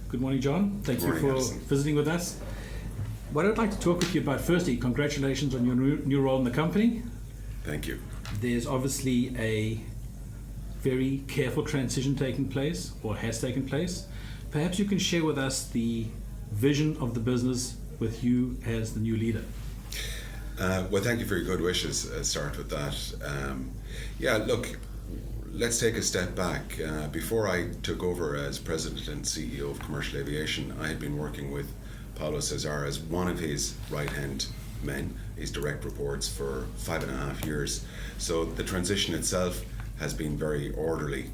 Good morning, John. Thank you for visiting with us. What I'd like to talk with you about, firstly, congratulations on your new role in the company. Thank you. There's obviously a very careful transition taking place, or has taken place. Perhaps you can share with us the vision of the business with you as the new leader. Well, thank you for your good wishes. Start with that. Look, let's take a step back. Before I took over as President and CEO of Commercial Aviation, I had been working with Paulo Cesar as one of his right-hand men, his direct reports, for 5.5 years. So the transition itself has been very orderly.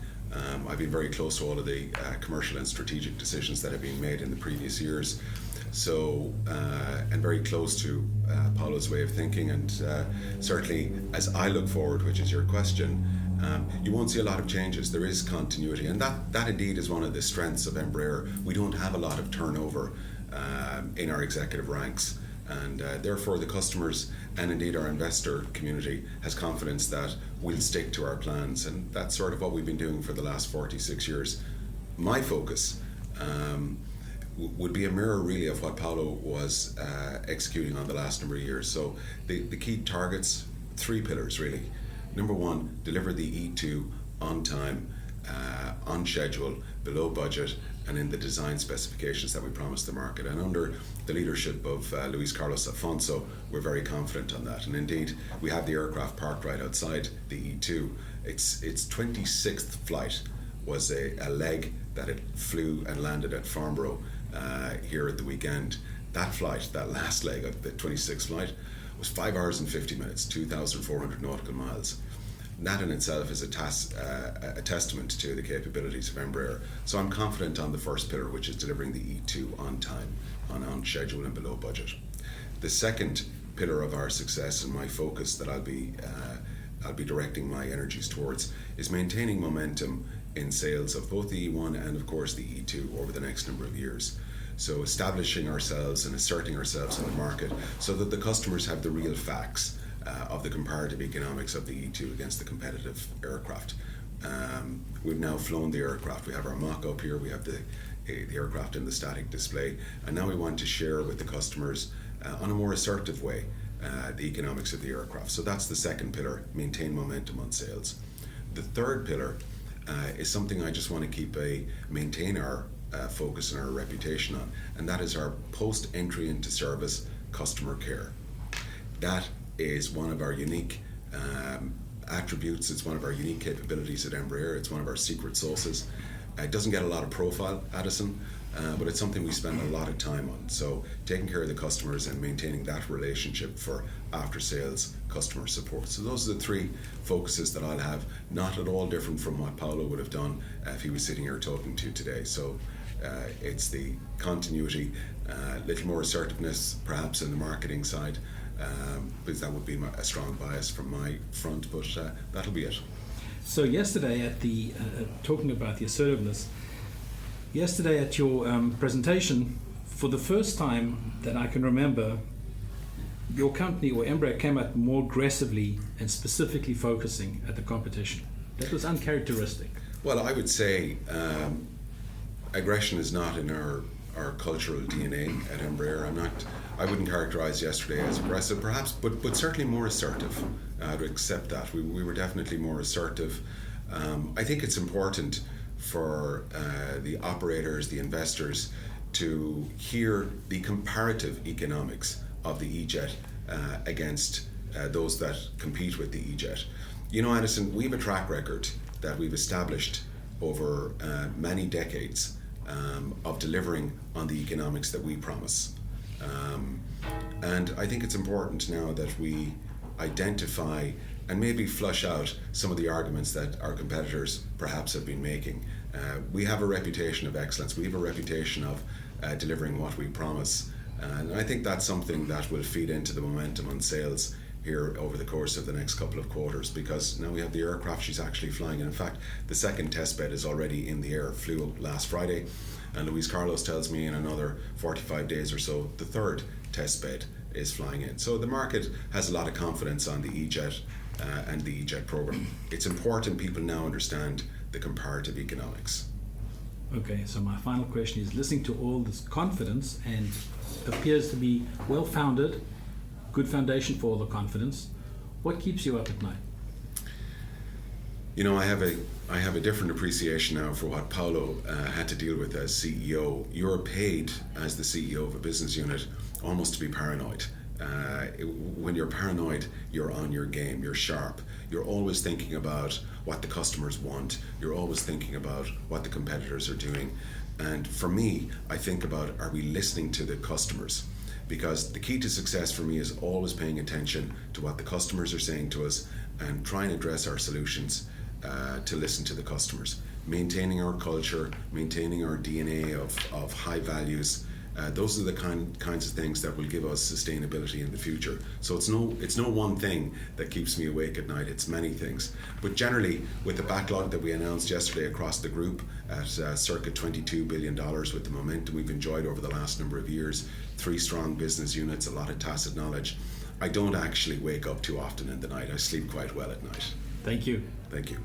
I've been very close to all of the commercial and strategic decisions that have been made in the previous years. So, and very close to Paulo's way of thinking, and certainly as I look forward, which is your question, you won't see a lot of changes. There is continuity, and that indeed is one of the strengths of Embraer. We don't have a lot of turnover in our executive ranks, and therefore the customers and indeed our investor community has confidence that we'll stick to our plans, and that's sort of what we've been doing for the last 46 years. My focus would be a mirror really of what Paulo was executing on the last number of years. So the key targets, 3 pillars really. Number 1, deliver the E2 on time, on schedule, below budget, and in the design specifications that we promised the market. And under the leadership of Luis Carlos Afonso, we're very confident on that. And indeed, we have the aircraft parked right outside the E2. Its 26th flight was a leg that it flew and landed at Farnborough here at the weekend. That flight, that last leg of the 26th flight, was 5 hours and 50 minutes, 2,400 nautical miles. That in itself is a testament to the capabilities of Embraer. So I'm confident on the first pillar, which is delivering the E2 on time, on schedule and below budget. The second pillar of our success and my focus that I'll be directing my energies towards is maintaining momentum in sales of both the E1 and of course the E2 over the next number of years. So establishing ourselves and asserting ourselves in the market so that the customers have the real facts of the comparative economics of the E2 against the competitive aircraft. We've now flown the aircraft. We have our mock-up here. We have the aircraft in the static display. And now we want to share with the customers on a more assertive way the economics of the aircraft. So that's the second pillar, maintain momentum on sales. The third pillar is something I just want to maintain our focus and our reputation on, and that is our post-entry into service customer care. That is one of our unique attributes. It's one of our unique capabilities at Embraer. It's one of our secret sauces. It doesn't get a lot of profile, Addison, but it's something we spend a lot of time on. So taking care of the customers and maintaining that relationship for after-sales customer support. So those are the 3 focuses that I'll have, not at all different from what Paulo would have done if he was sitting here talking to you today. So it's the continuity, a little more assertiveness perhaps in the marketing side, because that would be a strong bias from my front, but that'll be it. So yesterday at the, talking about the assertiveness, yesterday at your presentation, for the first time that I can remember, your company or Embraer came out more aggressively and specifically focusing at the competition. That was uncharacteristic. Well, I would say aggression is not in our cultural DNA at Embraer. I wouldn't characterize yesterday as aggressive, perhaps, but certainly more assertive. I'd accept that. We were definitely more assertive. I think it's important for the operators, the investors, to hear the comparative economics of the E-Jet against those that compete with the E-Jet. You know, Addison, we have a track record that we've established over many decades of delivering on the economics that we promise. And I think it's important now that we identify and maybe flush out some of the arguments that our competitors perhaps have been making. We have a reputation of excellence. We have a reputation of delivering what we promise. And I think that's something that will feed into the momentum on sales here over the course of the next couple of quarters, because now we have the aircraft she's actually flying. And in fact, the second test bed is already in the air, flew last Friday. And Luis Carlos tells me in another 45 days or so, the third test bed is flying in. So the market has a lot of confidence on the E-Jet and the E-Jet program. It's important people now understand the comparative economics. Okay, so my final question is, listening to all this confidence and appears to be well-founded, good foundation for all the confidence, what keeps you up at night? You know, I have a different appreciation now for what Paolo had to deal with as CEO. You're paid as the CEO of a business unit almost to be paranoid. When you're paranoid, you're on your game, you're sharp. You're always thinking about what the customers want. You're always thinking about what the competitors are doing. And for me, I think about, are we listening to the customers? Because the key to success for me is always paying attention to what the customers are saying to us and trying to address our solutions to listen to the customers. Maintaining our culture, maintaining our DNA of high values, those are the kinds of things that will give us sustainability in the future. So it's no one thing that keeps me awake at night, it's many things. But generally, with the backlog that we announced yesterday across the group at circa $22 billion, with the momentum we've enjoyed over the last number of years, 3 strong business units, a lot of tacit knowledge, I don't actually wake up too often in the night. I sleep quite well at night. Thank you. Thank you.